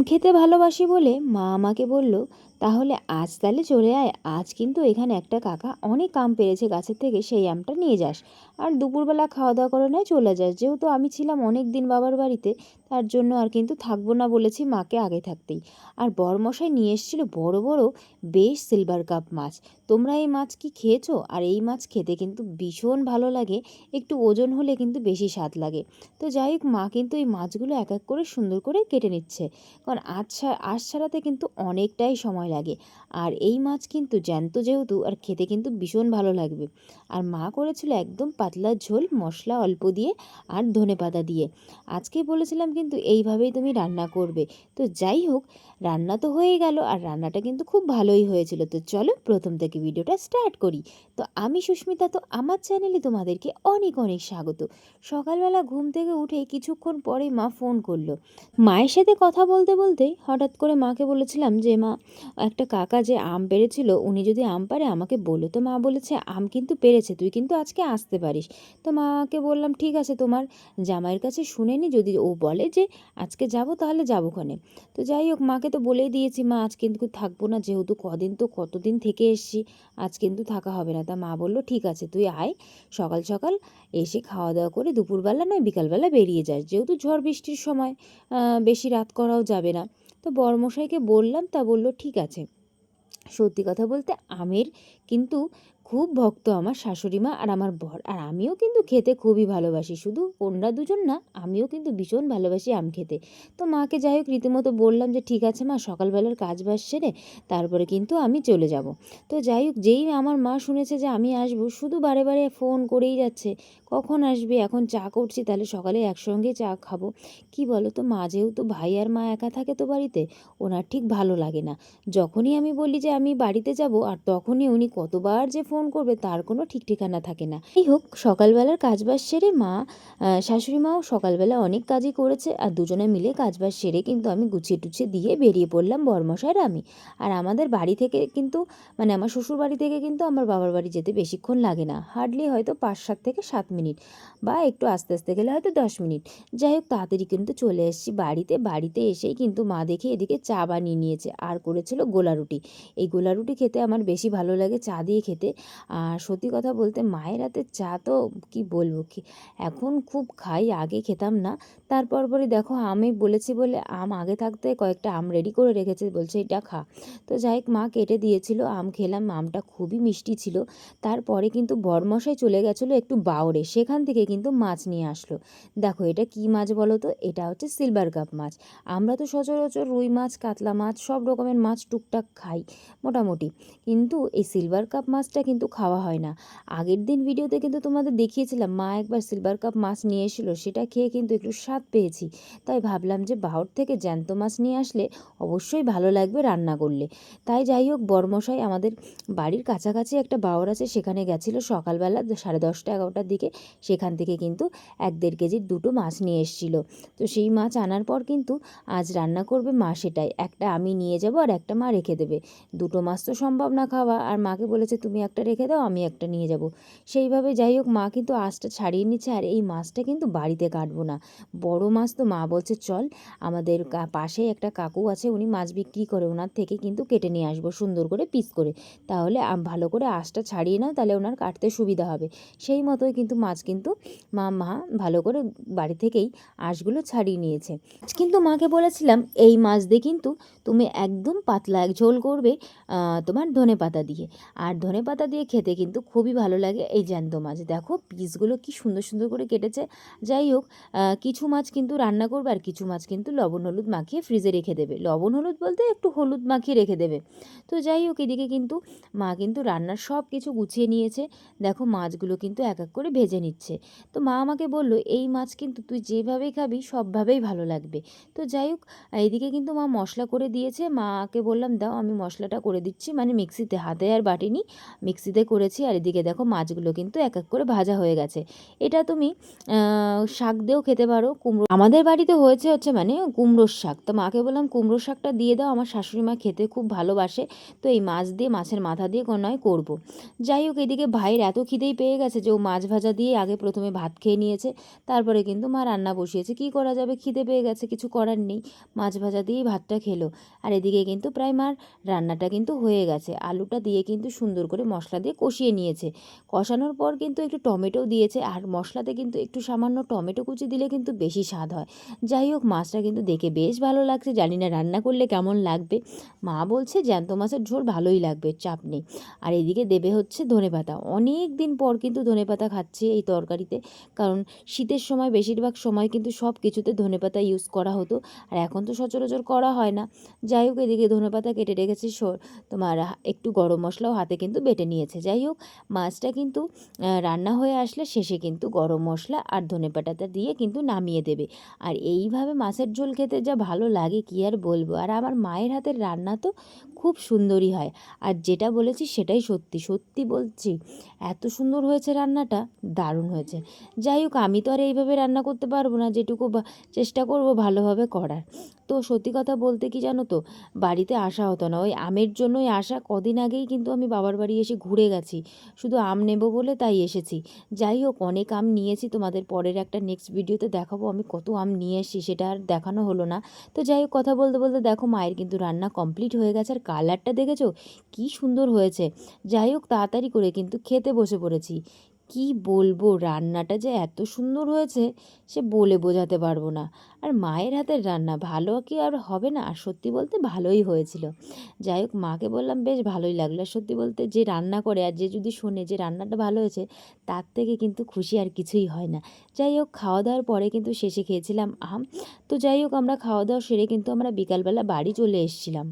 খেতে ভালোবাসি বলে মা আমাকে বলল, তাহলে আজ তাহলে চলে আয়, আজ কিন্তু এখানে একটা কাকা অনেক আম পেড়েছে গাছের থেকে, সেই আমটা নিয়ে যাস আর দুপুরবেলা খাওয়া দাওয়া করে নয় চলে যাস। যেহেতু আমি ছিলাম অনেক দিন বাবার বাড়িতে, তার জন্য আর কিন্তু থাকবো না বলেছি মাকে আগে থাকতেই। আর বরমশাই নিয়ে এসেছিলো বড় বড় বেশ সিলভার কাপ মাছ। তোমরা এই মাছ কি খেয়েছো? আর এই মাছ খেতে কিন্তু ভীষণ ভালো লাগে, একটু ওজন হলে কিন্তু বেশি স্বাদ লাগে। তো যাই হোক, মা কিন্তু এই মাছগুলো এক এক করে সুন্দর করে কেটে নিচ্ছে, কারণ আঁশ ছাড়াতে কিন্তু অনেকটাই সময় লাগে। আর এই মাছ কিন্তু জ্যান্ত যেহেতু, আর খেতে কিন্তু ভীষণ ভালো লাগবে। আর মা করেছিল একদম পাতলা ঝোল, মশলা অল্প দিয়ে আর ধনেপাতা দিয়ে। আজকেই বলেছিলাম কিন্তু এইভাবেই তুমি রান্না করবে। তো যাই হোক, রান্না তো হয়ে গেল, আর রান্নাটা কিন্তু খুব ভালোই হয়েছিল। তো চলো প্রথম থেকে ভিডিওটা স্টার্ট করি। তো আমি সুস্মিতা, তো আমার চ্যানেলে তোমাদেরকে অনেক অনেক স্বাগত। সকালবেলা ঘুম থেকে উঠে কিছুক্ষণ পরে মা ফোন করলো। মায়ের সাথে কথা বলতে বলতেই হঠাৎ করে মাকে বলেছিলাম যে মা, একটা কাকা যে আম পেড়েছিল উনি যদি আম পারে আমাকে বলো। তো মা বলেছে আম কিন্তু পেড়েছে, তুই কিন্তু আজকে আসতে পারিস। তো মাকে বললাম ঠিক আছে, তোমার জামাইয়ের কাছে শুনে নি, যদি ও বলে যে আজকে যাব তাহলে যাবোখানে। তো যাই হোক, মাকে তো বলেই দিয়েছি মা আজ কিন্তু থাকবো না, যেহেতু কদিন তো কতদিন থেকে এসছি, আজ কিন্তু থাকা হবে না। তা মা বললো ঠিক আছে তুই আয়, সকাল সকাল এসে খাওয়া দাওয়া করে দুপুরবেলা নয় বিকালবেলা বেরিয়ে যাস, যেহেতু ঝড় বৃষ্টির সময় বেশি রাত করাও যাবে না। তো বরমশাইকে বললাম, তা বলল ঠিক আছে। সত্যি কথা বলতে আমের কিন্তু খুব ভক্ত আমার শাশুড়ি মা আর আমার বর, আর আমিও কিন্তু খেতে খুবই ভালোবাসি। শুধু ওনরা দুজন না, আমিও কিন্তু ভীষণ ভালোবাসি আম খেতে। তো মাকে যাই হোক রীতিমতো বললাম যে ঠিক আছে মা, সকালবেলার কাজ বাজ সেরে তারপরে কিন্তু আমি চলে যাব। তো যাই হোক, যেই আমার মা শুনেছে যে আমি আসবো, শুধু বারে বারে ফোন করেই যাচ্ছে, কখন আসবে, এখন চা করছি তাহলে সকালে একসঙ্গে চা খাবো। কি বলো তো, মা যেহেতু ভাই আর মা একা থাকে তো বাড়িতে, ওনার ঠিক ভালো লাগে না। যখনই আমি বলি যে আমি বাড়িতে যাব, আর তখনই উনি কতবার যে ফোন করবে তার কোনো ঠিক ঠিকানা থাকে না। যাই হোক, সকালবেলার কাজবাজ সেরে মা, শাশুড়ি মাও সকালবেলা অনেক কাজই করেছে, আর দুজনে মিলে কাজবাজ সেরে কিন্তু আমি গুছিয়ে টুছিয়ে দিয়ে বেরিয়ে পড়লাম বরমশাই আর আমি। আর আমাদের বাড়ি থেকে কিন্তু, মানে আমার শ্বশুর বাড়ি থেকে কিন্তু আমার বাবার বাড়ি যেতে বেশিক্ষণ লাগে না, হার্ডলি হয়তো 5-7 থেকে 7 মিনিট, বা একটু আস্তে আস্তে গেলে হয়তো 10 মিনিট। যাই হোক, তাড়াতাড়ি কিন্তু চলে এসেছি বাড়িতে। বাড়িতে এসেই কিন্তু মা দেখি এদিকে চা বানিয়ে নিয়েছে, আর করেছিল গোলা রুটি। এই গোলা রুটি খেতে আমার বেশি ভালো লাগে চা দিয়ে খেতে। আর সত্যি কথা বলতে মায়ের হাতের চা তো কি বলবো, কি এখন খুব খাই, আগে খেতাম না। তারপর পরে দেখো, আমি বলেছি বলে আম আগে থাকতে কয়েকটা আম রেডি করে রেখেছে, বলছে এটা খা। তো যাই হোক, মা কেটে দিয়েছিল, আম খেলাম, আমটা খুবই মিষ্টি ছিল। তারপরে কিন্তু বরমশাই চলে গেছিলো একটু বাওড়ে, সেখান থেকে কিন্তু মাছ নিয়ে আসলো। দেখো এটা কি মাছ বলো তো, এটা হচ্ছে সিলভার কাপ মাছ। আমরা তো সচরাচর রুই মাছ, কাতলা মাছ, সব রকমের মাছ টুকটাক খাই মোটামুটি, কিন্তু এই সিলভার কাপ মাছটা কিন্তু খাওয়া হয় না। আগের দিন ভিডিওতে কিন্তু তোমাদের দেখিয়েছিলাম মা একবার সিলভার কাপ মাছ নিয়ে এসেছিলো, সেটা খেয়ে কিন্তু একটু স্বাদ পেয়েছি। তাই ভাবলাম যে বাওড় থেকে জ্যান্ত মাছ নিয়ে আসলে অবশ্যই ভালো লাগবে রান্না করলে। তাই যাই হোক, বরমশাই আমাদের বাড়ির কাছাকাছি একটা বাওড় আছে, সেখানে গেছিলো সকালবেলা 10:30-11টার দিকে। সেখান থেকে কিন্তু 1-1.5 কেজির দুটো মাছ নিয়ে এসেছিলো। তো সেই মাছ আনার পর কিন্তু আজ রান্না করবে মা, সেটাই একটা আমি নিয়ে যাব আর একটা মা রেখে দেবে। দুটো মাছ তো সম্ভব না খাওয়া, আর মাকে বলেছে তুমি একটা রেখে দাও, আমি একটা নিয়ে যাব। সেইভাবে যাই হোক, মা কিন্তু আঁশটা ছাড়িয়ে নিচ্ছে, আর এই মাছটা কিন্তু বাড়িতে কাটবো না, বড় মাছ। তো মা বলছে চল, আমাদের পাশেই একটা কাকু আছে, উনি মাছ বিক্রি করে, ওনার থেকে কিন্তু কেটে নিয়ে আসবো সুন্দর করে পিস করে, তাহলে ভালো করে আঁশটা ছাড়িয়ে নাও, তাহলে ওনার কাটতে সুবিধা হবে। সেই মতোই কিন্তু মাছ কিন্তু মা ভালো করে বাড়ি থেকেই আঁশগুলো ছাড়িয়ে নিয়েছে। কিন্তু মাকে বলেছিলাম এই মাছ দিয়ে কিন্তু তুমি একদম পাতলা এক ঝোল করবে, তোমার ধনেপাতা দিয়ে। আর ধনেপাতা দিয়ে খেতে কিন্তু খুবই ভালো লাগে এই জ্যান্ত মাছ। দেখো পিসগুলো কি সুন্দর সুন্দর করে কেটেছে। যাই হোক, কিছু মাছ কিন্তু রান্না করবে, আর কিছু মাছ কিন্তু লবণ হলুদ মাখিয়ে ফ্রিজে রেখে দেবে, লবণ হলুদ বলতে একটু হলুদ মাখিয়ে রেখে দেবে। তো যাই হোক, এদিকে কিন্তু মা কিন্তু রান্নার সব কিছু গুছিয়ে নিয়েছে। দেখো মাছগুলো কিন্তু এক এক করে ভেজে নিচ্ছে। তো মা আমাকে বলল এই মাছ কিন্তু তুই যেভাবেই খাবি সবভাবেই ভালো লাগবে। তো যাই হোক, এইদিকে কিন্তু মা মশলা করে দিয়েছে। মাকে বললাম দাও আমি মশলাটা করে দিচ্ছি, মানে মিক্সিতে, হাতে আর বাটিনি, মিক্সিতে করেছি। আর এদিকে দেখো মাছগুলো কিন্তু এক এক করে ভাজা হয়ে গেছে। এটা তুমি শাক দিয়েও খেতে পারো। কুমড়ো আমাদের বাড়িতে হচ্ছে মানে কুমড়োর শাক, তো মাকে বললাম কুমড়োর শাকটা দিয়ে দাও, আমার শাশুড়ি মা খেতে খুব ভালোবাসে, তো এই মাছ দিয়ে মাছের মাথা দিয়ে নয় করবো। যাই হোক, এদিকে ভাইয়ের এত খিদেই পেয়ে গেছে যে ও মাছ ভাজা দিয়ে আগে প্রথমে ভাত খেয়ে নিয়েছে, তারপরে কিন্তু মা রান্না বসিয়েছে। কী করা যাবে, খিদে পেয়ে গেছে, কিছু করার নেই, মাছ ভাজা দিয়েই ভাতটা খেলো। আর এদিকে কিন্তু প্রায় মার রান্নাটা কিন্তু হয়ে গেছে, আলুটা দিয়ে কিন্তু সুন্দর করে মশলা দিয়ে কষিয়ে নিয়েছে। কষানোর পর কিন্তু একটু টমেটো দিয়েছে, আর মশলাতে কিন্তু একটু সামান্য টমেটো কুচি দিলে কিন্তু বেশি স্বাদ হয়। যাই হোক, মাছটা কিন্তু দেখে বেশ ভালো লাগছে, জানি না রান্না করলে কেমন লাগবে। মা বলছে জ্যান্ত মাছের ঝোল ভালোই লাগবে, চাপ নেই। আর এদিকে দেবে হচ্ছে ধনেপাতা। অনেক দিন পর কিন্তু ধনেপাতা খাচ্ছি এই তরকারিতে, কারণ শীতের সময় বেশিরভাগ সময় কিন্তু সব কিছুতে ধনেপাতা ইউজ করা হতো, আর এখন তো সচরাচর করা হয় না। যাই হোক, এদিকে ধনেপাতা কেটে রেখেছি, তোমার একটু গরম মশলাও হাতে কিন্তু বেটে নিয়েছে। যাই হোক, মাছটা কিন্তু রান্না হয়ে আসলে শেষে কিন্তু গরম মশলা আর ধনেপাতাটা দিয়ে কিন্তু নামিয়ে দেবে। আর এইভাবে মাছের ঝোল খেতে যা ভালো লাগে কী আর বলবো। আর আমার মায়ের হাতের রান্না তো খুব সুন্দরই হয়, আর যেটা বলেছি সেটাই সত্যি, সত্যি বলছি, এত সুন্দর হয়েছে রান্নাটা, দারুণ হয়েছে। যাই হোক, আমি তো আর এইভাবে রান্না করতে পারবো না, যেটুকু চেষ্টা করব ভালোভাবে করার। তো সত্যি কথা বলতে কি জানো তো, বাড়িতে আসা হতো না, ওই আমের জন্যই আসা। কদিন আগেই কিন্তু আমি বাবার বাড়ি এসে ঘুরে গেছি, শুধু আম নেব বলে তাই এসেছি। যাই হোক, অনেক আম নিয়েছি, তোমাদের পরের একটা নেক্সট ভিডিওতে দেখাবো আমি কত আম নিয়ে এসেছি, সেটা আর দেখানো হলো না। তো যাই হোক, কথা বলতে বলতে দেখো মায়ের কিন্তু রান্না কমপ্লিট হয়ে গেছে, আর কালারটা দেখেছো কী সুন্দর হয়েছে। যাই হোক, তাড়াতাড়ি করে কিন্তু খেতে বসে পড়েছি। কি বলবো, রান্নাটা যে এত সুন্দর হয়েছে সে বলে বোঝাতে পারবো না। আর মায়ের হাতের রান্না ভালো কি আর হবে না, আর সত্যি বলতে ভালোই হয়েছিল। যাই হোক, মাকে বললাম বেশ ভালোই লাগলো। আর সত্যি বলতে যে রান্না করে আর যে যদি শোনে যে রান্নাটা ভালো হয়েছে, তার থেকে কিন্তু খুশি আর কিছুই হয় না। যাই হোক, খাওয়া দাওয়ার পরে কিন্তু শেষে খেয়েছিলাম আম। তো যাই হোক, আমরা খাওয়া দাওয়া সেরে কিন্তু আমরা বিকালবেলা বাড়ি চলে এসেছিলাম।